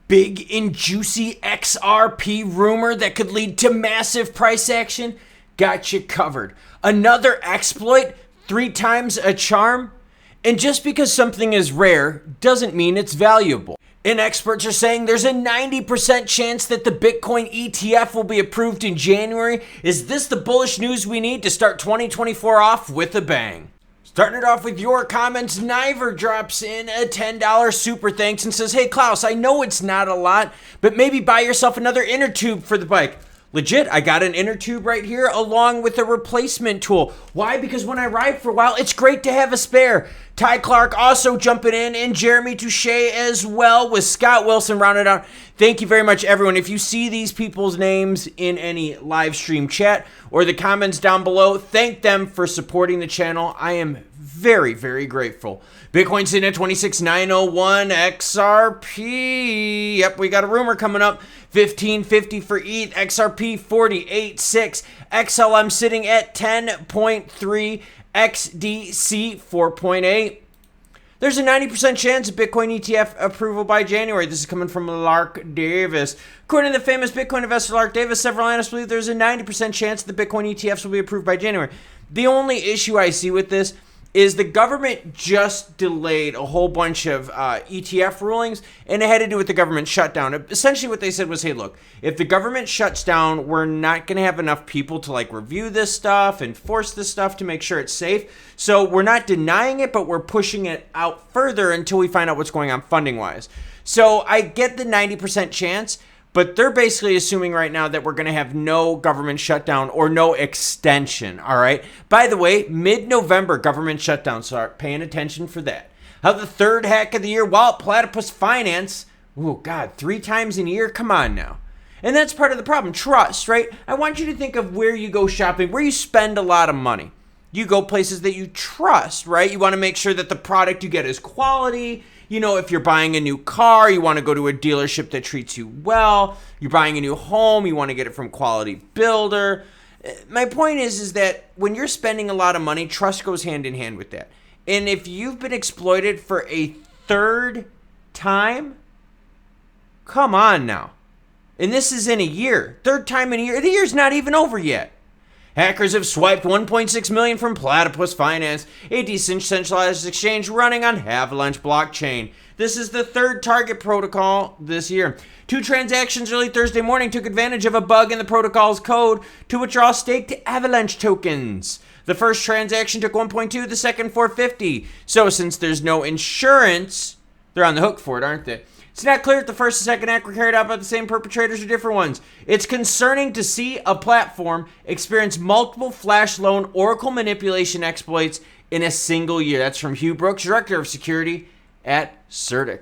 big and juicy XRP rumor that could lead to massive price action? Got you covered. Another exploit, 3 times a charm? And just because something is rare doesn't mean it's valuable. And experts are saying there's a 90% chance that the Bitcoin ETF will be approved in January. Is this the bullish news we need to start 2024 off with a bang? Starting it off with your comments, Niver drops in a $10 super thanks and says, hey Klaus, I know it's not a lot, but maybe buy yourself another inner tube for the bike. Legit, I got an inner tube right here along with a replacement tool. Why? Because when I ride for a while, it's great to have a spare. Ty Clark also jumping in, and Jeremy Touche as well, with Scott Wilson rounded out. Thank you very much, everyone. If you see these people's names in any live stream chat or the comments down below, thank them for supporting the channel. I am very, very grateful. Bitcoin sitting at 26,901 XRP. Yep, we got a rumor coming up. 1550 for ETH, XRP 48.6, XLM sitting at 10.3, XDC 4.8. There's a 90% chance of Bitcoin ETF approval by January. This is coming from Lark Davis. According to the famous Bitcoin investor Lark Davis, several analysts believe there's a 90% chance the Bitcoin ETFs will be approved by January. The only issue I see with this is the government just delayed a whole bunch of ETF rulings, and it had to do with the government shutdown. Essentially what they said was, hey, look, if the government shuts down, we're not going to have enough people to review this stuff, enforce this stuff to make sure it's safe. So we're not denying it, but we're pushing it out further until we find out what's going on funding-wise. So I get the 90% chance, but they're basically assuming right now that we're going to have no government shutdown or no extension, all right? By the way, mid-November government shutdown, so paying attention for that. How the third hack of the year, Platypus Finance, oh God, 3 times in a year, come on now. And that's part of the problem, trust, right? I want you to think of where you go shopping, where you spend a lot of money. You go places that you trust, right? You want to make sure that the product you get is quality. You know, if you're buying a new car, you want to go to a dealership that treats you well. You're buying a new home, you want to get it from quality builder. My point is that when you're spending a lot of money, trust goes hand in hand with that. And if you've been exploited for a 3rd time, come on now. And this is in a year. 3rd time in a year. The year's not even over yet. Hackers have swiped 1.6 million from Platypus Finance, a decentralized exchange running on Avalanche blockchain. This is the 3rd target protocol this year. 2 transactions early Thursday morning took advantage of a bug in the protocol's code to withdraw staked Avalanche tokens. The first transaction took 1.2, the second 450. So since there's no insurance, they're on the hook for it, aren't they? It's not clear if the first and second hack were carried out by the same perpetrators or different ones. It's concerning to see a platform experience multiple flash loan Oracle manipulation exploits in a single year. That's from Hugh Brooks, Director of Security at CertiK.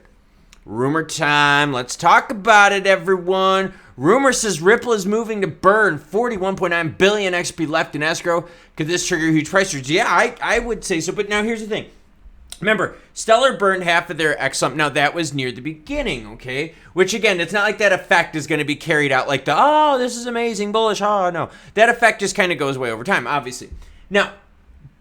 Rumor time. Let's talk about it, everyone. Rumor says Ripple is moving to burn 41.9 billion XP left in escrow. Could this trigger huge price surge? Yeah, I would say so. But now here's the thing. Remember, Stellar burned half of their XLM. Now, that was near the beginning, okay? Which, again, it's not like that effect is going to be carried out like oh, this is amazing, bullish, oh, no. That effect just kind of goes away over time, obviously. Now,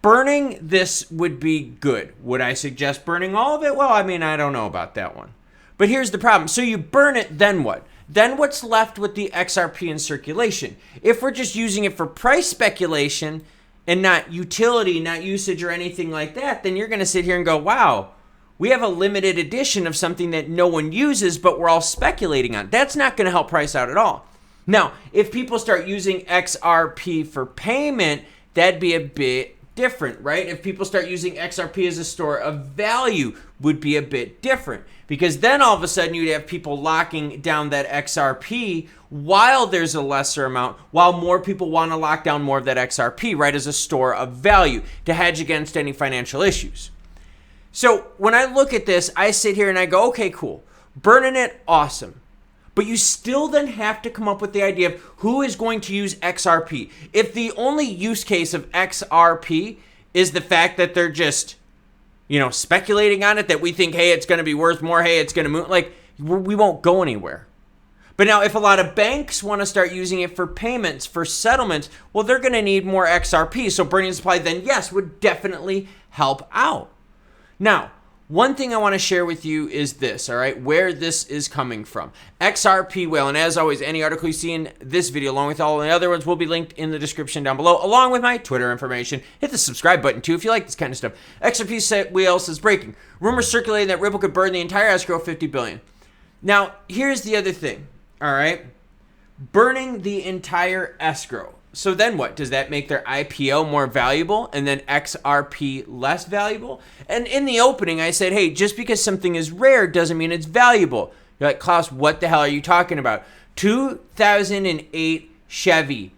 burning this would be good. Would I suggest burning all of it? Well, I mean, I don't know about that one. But here's the problem. So you burn it, then what? Then what's left with the XRP in circulation? If we're just using it for price speculation and not utility, not usage or anything like that, then you're going to sit here and go, wow, we have a limited edition of something that no one uses, but we're all speculating on. That's not going to help price out at all. Now, if people start using XRP for payment, that'd be a bit different, right? If people start using XRP as a store of value, would be a bit different, because then all of a sudden you'd have people locking down that XRP while there's a lesser amount, while more people want to lock down more of that XRP, right, as a store of value to hedge against any financial issues. So when I look at this, I sit here and I go, okay, cool. Burning it, awesome. But you still then have to come up with the idea of who is going to use XRP. If the only use case of XRP is the fact that they're just, speculating on it, that we think, hey, it's going to be worth more, hey, it's going to move, we won't go anywhere. But now if a lot of banks want to start using it for payments, for settlements, well, they're going to need more XRP. So burning supply then, yes, would definitely help out. Now, One thing I want to share with you is this, all right, where this is coming from. XRP whale, and as always, any article you see in this video, along with all the other ones, will be linked in the description down below, along with my Twitter information. Hit the subscribe button, too, if you like this kind of stuff. XRP whale says, breaking. Rumors circulating that Ripple could burn the entire escrow, $50 billion. Now, here's the other thing, all right? Burning the entire escrow. So then what? Does that make their IPO more valuable and then XRP less valuable? And in the opening, I said, hey, just because something is rare doesn't mean it's valuable. You're like, Klaus, what the hell are you talking about? 2008 Chevy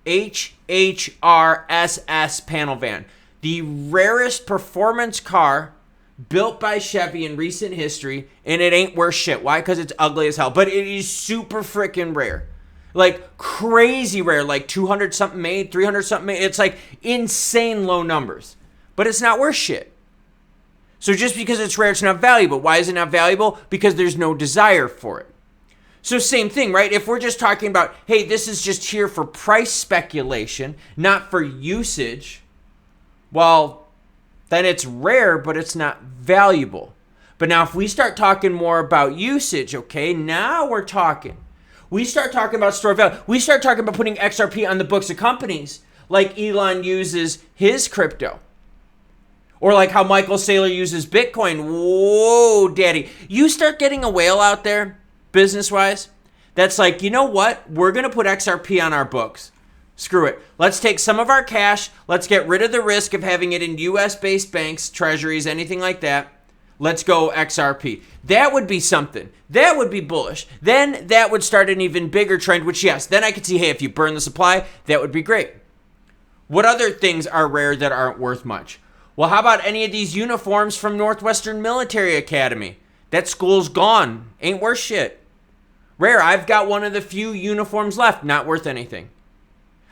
HHRSS panel van. The rarest performance car built by Chevy in recent history, and it ain't worth shit. Why? Because it's ugly as hell. But it is super freaking rare. Like crazy rare, like 200 something made, 300 something made. It's like insane low numbers, but it's not worth shit. So just because it's rare, it's not valuable. Why is it not valuable? Because there's no desire for it. So same thing, right? If we're just talking about, hey, this is just here for price speculation, not for usage, well, then it's rare, but it's not valuable. But now if we start talking more about usage, okay, now we're talking. We start talking about store value. We start talking about putting XRP on the books of companies like Elon uses his crypto. Or like how Michael Saylor uses Bitcoin. Whoa, daddy. You start getting a whale out there, business-wise, that's like, you know what? We're going to put XRP on our books. Screw it. Let's take some of our cash. Let's get rid of the risk of having it in US-based banks, treasuries, anything like that. Let's go XRP. That would be something. That would be bullish. Then that would start an even bigger trend, which yes, then I could see, hey, if you burn the supply, that would be great. What other things are rare that aren't worth much? Well, how about any of these uniforms from Northwestern Military Academy? That school's gone. Ain't worth shit. Rare. I've got one of the few uniforms left. Not worth anything.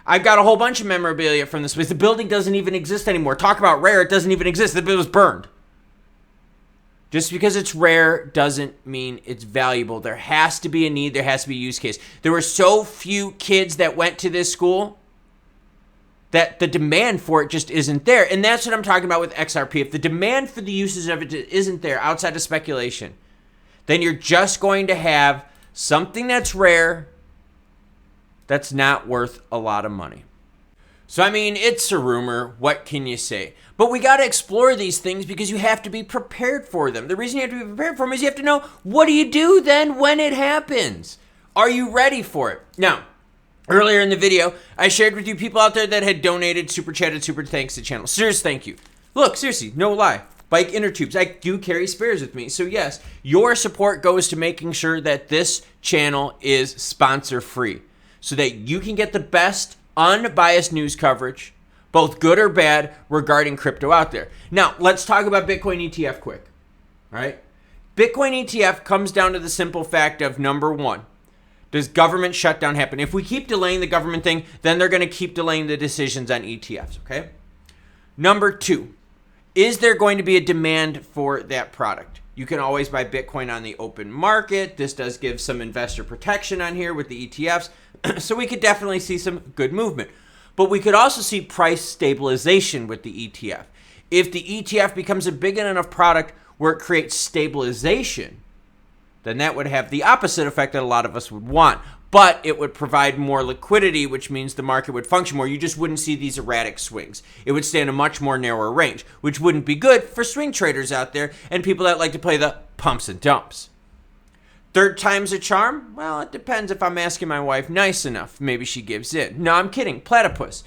I've got a whole bunch of memorabilia from this place. The building doesn't even exist anymore. Talk about rare. It doesn't even exist. It was burned. Just because it's rare doesn't mean it's valuable. There has to be a need. There has to be a use case. There were so few kids that went to this school that the demand for it just isn't there. And that's what I'm talking about with XRP. If the demand for the usage of it isn't there outside of speculation, then you're just going to have something that's rare that's not worth a lot of money. So, I mean, it's a rumor. What can you say? But we got to explore these things because you have to be prepared for them. The reason you have to be prepared for them is you have to know, what do you do then when it happens? Are you ready for it? Now, earlier in the video, I shared with you people out there that had donated, super chatted, super thanks to the channel. Serious thank you. Look, seriously, no lie. Bike inner tubes. I do carry spares with me. So yes, your support goes to making sure that this channel is sponsor free so that you can get the best unbiased news coverage, both good or bad, regarding crypto out there. Now, let's talk about Bitcoin ETF quick. All right? Bitcoin ETF comes down to the simple fact of, number one, does government shutdown happen? If we keep delaying the government thing, then they're going to keep delaying the decisions on ETFs, okay? Number two, is there going to be a demand for that product? You can always buy Bitcoin on the open market. This does give some investor protection on here with the ETFs. So we could definitely see some good movement. But we could also see price stabilization with the ETF. If the ETF becomes a big enough product where it creates stabilization, then that would have the opposite effect that a lot of us would want. But it would provide more liquidity, which means the market would function more. You just wouldn't see these erratic swings. It would stay in a much more narrower range, which wouldn't be good for swing traders out there and people that like to play the pumps and dumps. Third time's a charm? Well, it depends if I'm asking my wife nice enough. Maybe she gives in. No, I'm kidding. Platypus.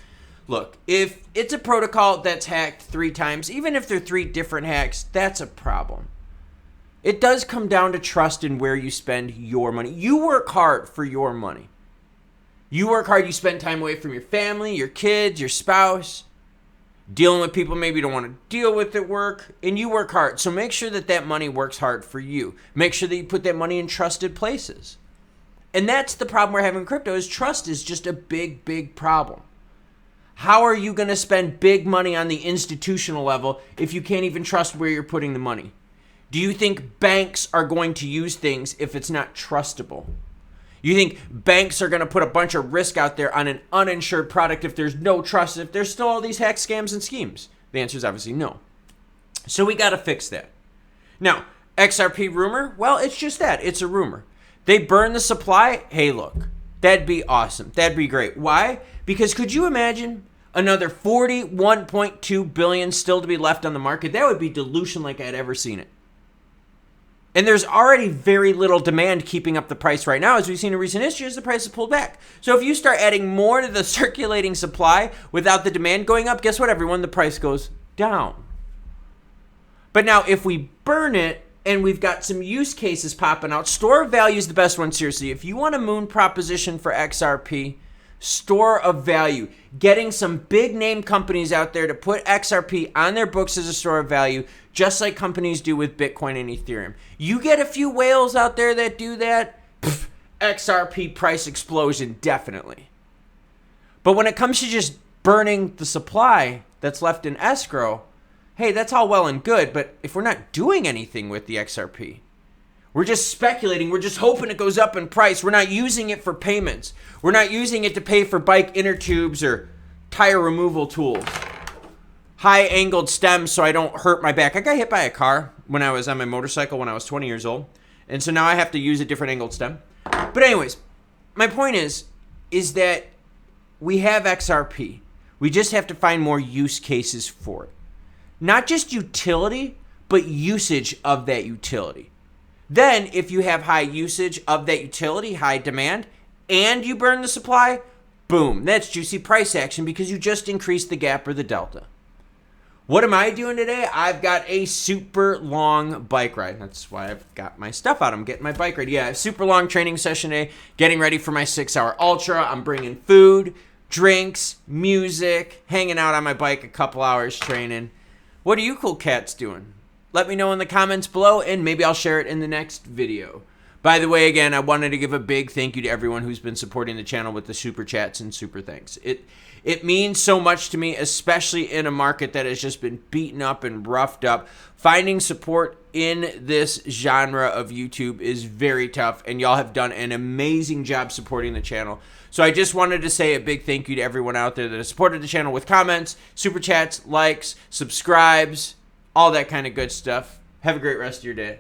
Look, if it's a protocol that's hacked 3 times, even if they're 3 different hacks, that's a problem. It does come down to trust in where you spend your money. You work hard for your money. You work hard, you spend time away from your family, your kids, your spouse, dealing with people maybe you don't want to deal with at work, and you work hard. So make sure that that money works hard for you. Make sure that you put that money in trusted places. And that's the problem we're having in crypto, is trust is just a big, big problem. How are you going to spend big money on the institutional level if you can't even trust where you're putting the money? Do you think banks are going to use things if it's not trustable? You think banks are going to put a bunch of risk out there on an uninsured product if there's no trust, if there's still all these hack scams and schemes? The answer is obviously no. So we got to fix that. Now, XRP rumor, well, it's just that. It's a rumor. They burn the supply. Hey, look, that'd be awesome. That'd be great. Why? Because could you imagine another 41.2 billion still to be left on the market? That would be dilution like I'd ever seen it. And there's already very little demand keeping up the price right now, as we've seen in recent history, as the price has pulled back. So if you start adding more to the circulating supply without the demand going up, guess what, everyone? The price goes down. But now if we burn it and we've got some use cases popping out, store of value is the best one, seriously. If you want a moon proposition for XRP, store of value. Getting some big name companies out there to put XRP on their books as a store of value, just like companies do with Bitcoin and Ethereum. You get a few whales out there that do that, XRP price explosion, definitely. But when it comes to just burning the supply that's left in escrow, hey, that's all well and good, but if we're not doing anything with the XRP, we're just speculating, we're just hoping it goes up in price, we're not using it for payments, we're not using it to pay for bike inner tubes or tire removal tools, high-angled stems so I don't hurt my back. I got hit by a car when I was on my motorcycle when I was 20 years old, and so now I have to use a different angled stem. But anyways, my point is that we have XRP. We just have to find more use cases for it. Not just utility, but usage of that utility. Then, if you have high usage of that utility, high demand, and you burn the supply, boom, that's juicy price action because you just increased the gap or the delta. What am I doing today? I've got a super long bike ride. That's why I've got my stuff out. I'm getting my bike ready. Yeah, a super long training session today, getting ready for my 6-hour ultra. I'm bringing food, drinks, music, hanging out on my bike a couple hours training. What are you cool cats doing? Let me know in the comments below, and maybe I'll share it in the next video. By the way, again, I wanted to give a big thank you to everyone who's been supporting the channel with the super chats and super thanks. It means so much to me, especially in a market that has just been beaten up and roughed up. Finding support in this genre of YouTube is very tough, and y'all have done an amazing job supporting the channel. So I just wanted to say a big thank you to everyone out there that has supported the channel with comments, super chats, likes, subscribes, all that kind of good stuff. Have a great rest of your day.